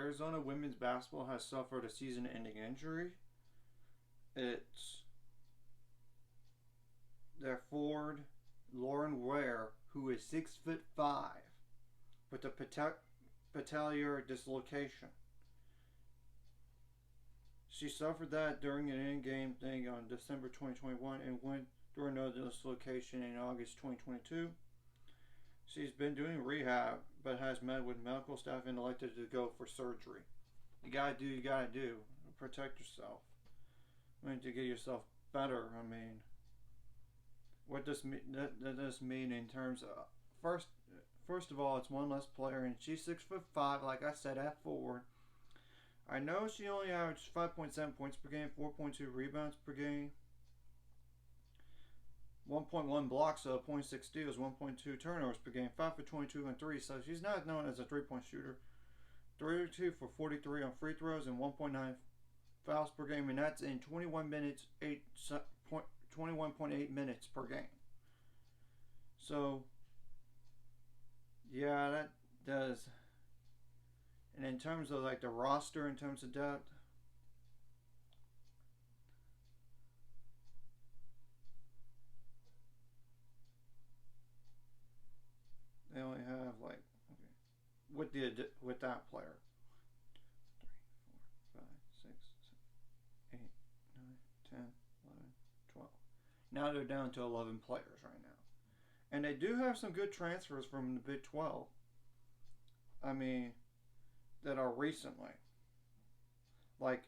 Arizona women's basketball has suffered a season-ending injury. It's their forward, Lauren Ware, who is 6'5", with a patellar dislocation. She suffered that during an in-game thing on December 2021 and went through another dislocation in August 2022. She's been doing rehab, but has met with medical staff and elected to go for surgery. You gotta do. Protect yourself. I mean, to get yourself better. I mean, what does that does mean in terms of first of all, it's one less player, and she's 6'5", like I said, at forward. I know she only averaged 5.7 points per game, 4.2 rebounds per game, 1.1 blocks, 0.6 steals, 1.2 turnovers per game, 5 for 22 and 3. So she's not known as a three-point shooter. 32 for 43 on free throws and 1.9 fouls per game, and that's in 21 minutes, 21.8 minutes per game. So, yeah, that does. And in terms of like the roster, in terms of depth, they only have like with that player 3, 4, 5, 6, 7, 8, 9, 10, 11, 12. Now they're down to 11 players right now, and they do have some good transfers from the Big 12. I mean, that are recently, like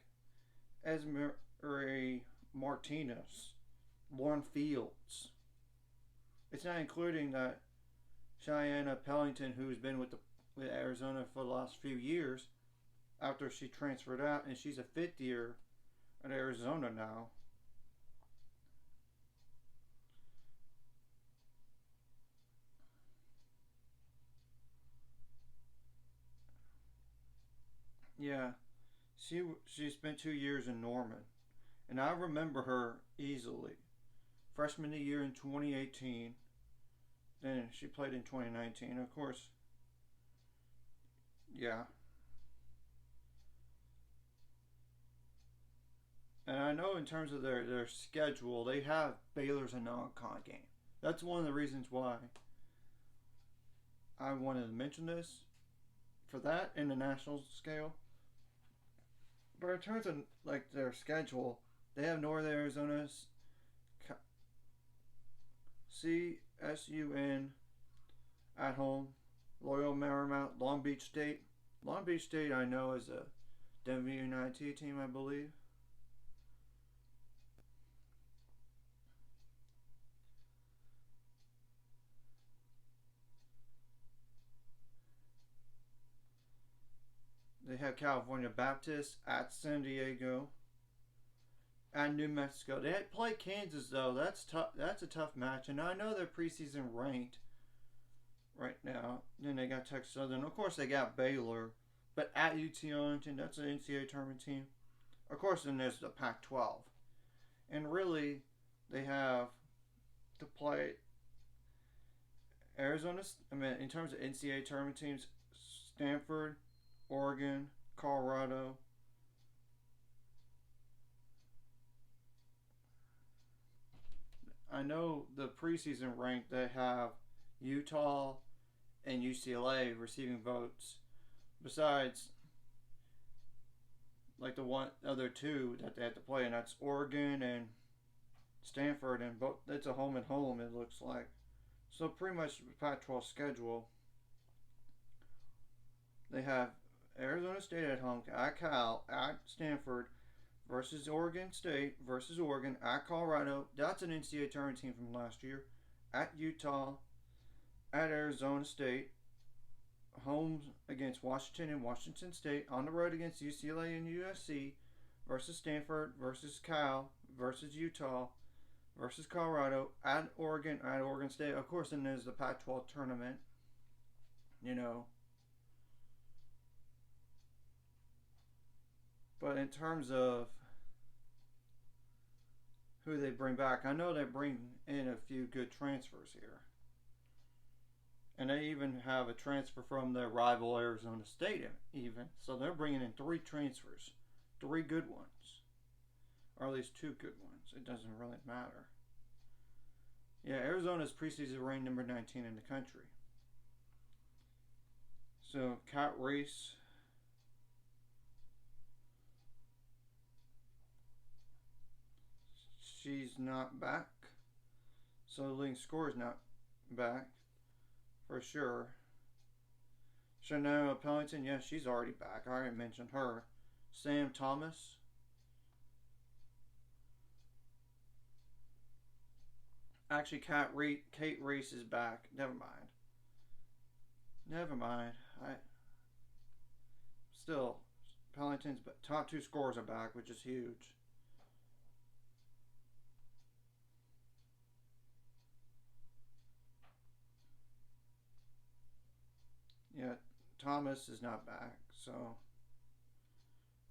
Esmery Martinez, Lauren Fields. It's not including that Cheyenne Pellington, who's been with Arizona for the last few years after she transferred out, and she's a fifth year at Arizona now. Yeah, she spent 2 years in Norman, and I remember her easily. Freshman year in 2018, then she played in 2019. Of course, yeah. And I know in terms of their schedule, they have Baylor's a non-con game. That's one of the reasons why I wanted to mention this for that in the national scale. But in terms of like their schedule, they have Northern Arizona's CSUN at home, Loyola Marymount, Long Beach State. Long Beach State, I know, is a Denver United team, I believe. They have California Baptist at San Diego, at New Mexico. They play Kansas though. That's tough. That's a tough match, and I know they're preseason ranked right now. Then they got Texas Southern. Of course, they got Baylor, but at UT Arlington, that's an NCAA tournament team. Of course, then there's the Pac-12, and really, they have to play Arizona. I mean, in terms of NCAA tournament teams, Stanford, Oregon, Colorado. I know the preseason rank, they have Utah and UCLA receiving votes. Besides, like the one other two that they have to play, and that's Oregon and Stanford, and both it's a home and home. It looks like so pretty much the Pac-12 schedule. They have Arizona State at home, at Cal, at Stanford, versus Oregon State, versus Oregon, at Colorado. That's an NCAA tournament team from last year. At Utah, at Arizona State, home against Washington and Washington State, on the road against UCLA and USC, versus Stanford, versus Cal, versus Utah, versus Colorado, at Oregon State. Of course, then there's the Pac-12 tournament. You know, but in terms of who they bring back, I know they bring in a few good transfers here. And they even have a transfer from their rival Arizona State, even. So they're bringing in 3 transfers, 3 good ones, or at least 2 good ones. It doesn't really matter. Yeah, Arizona's preseason ranked number 19 in the country. So Kat Reese, she's not back. So the leading scorer is not back for sure. Chanel Pellington, yes, she's already back. I already mentioned her. Sam Thomas. Actually, Kate Reese is back. Never mind. Never mind. Still, Pellington's top 2 scorers are back, which is huge. Yeah, Thomas is not back, so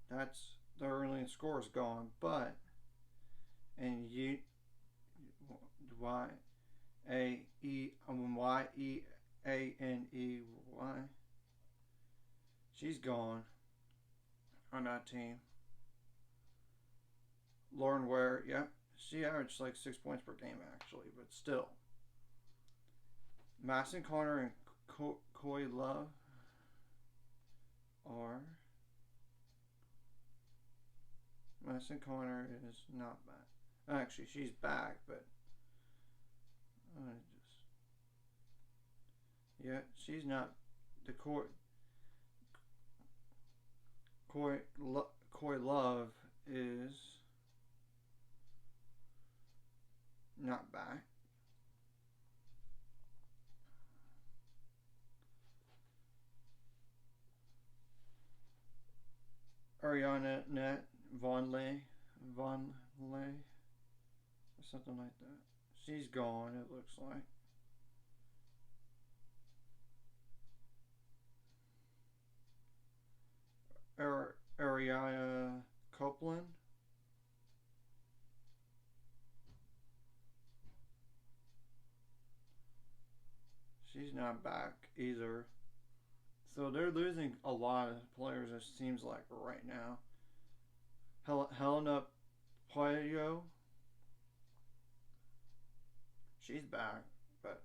that's the early scores gone. But and Y A E Y, she's gone on that team. Lauren Ware, yeah, she averaged like 6 points per game actually, but still. Masson Connor and Coy Love are. Madison Connor is not back. Actually, she's back, but yeah, she's not. The Coy Love is not back. Ariana Net Vonleh, or something like that. She's gone, it looks like. Ariana Copeland. She's not back either. So they're losing a lot of players, it seems like, right now. Helena Pueyo, she's back, but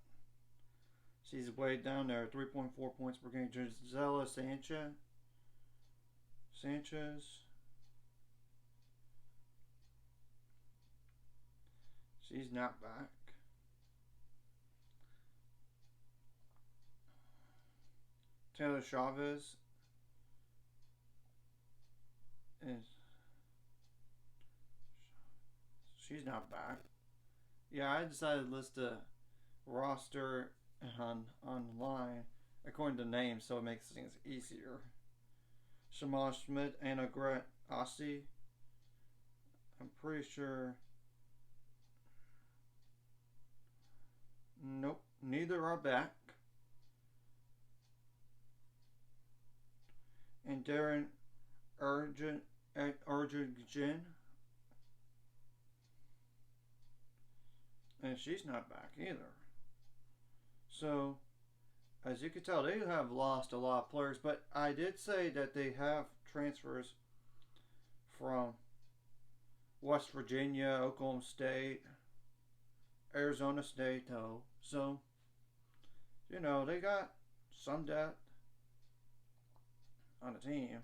she's way down there, 3.4 points per game. Gisela Sanchez, she's not back. Taylor Chavez is, she's not back. Yeah, I decided to list the roster online according to names, so it makes things easier. Shamal Schmidt, Anna Gret Ossie. I'm pretty sure. Nope, neither are back. And Darren Urgent, and she's not back either. So, as you can tell, they have lost a lot of players, but I did say that they have transfers from West Virginia, Oklahoma State, Arizona State, though. So, they got some depth on the team.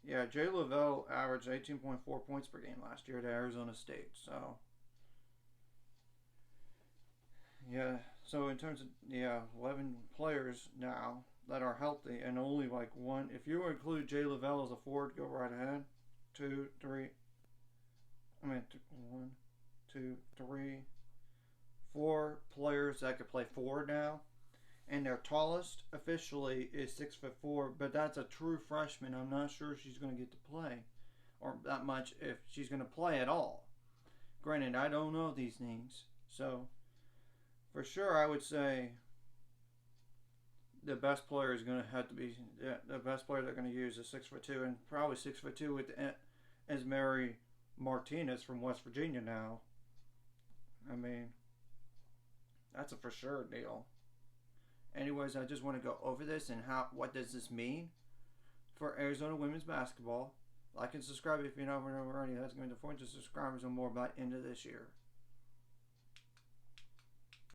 Yeah, Jay Lavelle averaged 18.4 points per game last year at Arizona State. So, yeah. So in terms of 11 players now that are healthy, and only like one. If you include Jay Lavelle as a forward, go right ahead. 2, 3. I mean, 1, 2, 3, 4 players that could play forward now. And their tallest officially is 6'4", but that's a true freshman. I'm not sure she's going to get to play, or that much if she's going to play at all. Granted, I don't know these things, so for sure I would say the best player is going to have to be the best player they're going to use is 6'2", and probably 6'2" with Esmeri Martinez from West Virginia now. I mean, that's a for sure deal. Anyways, I just want to go over this and what does this mean for Arizona women's basketball. Like and subscribe if you're not already. That's going to 400 subscribers or more by end of this year.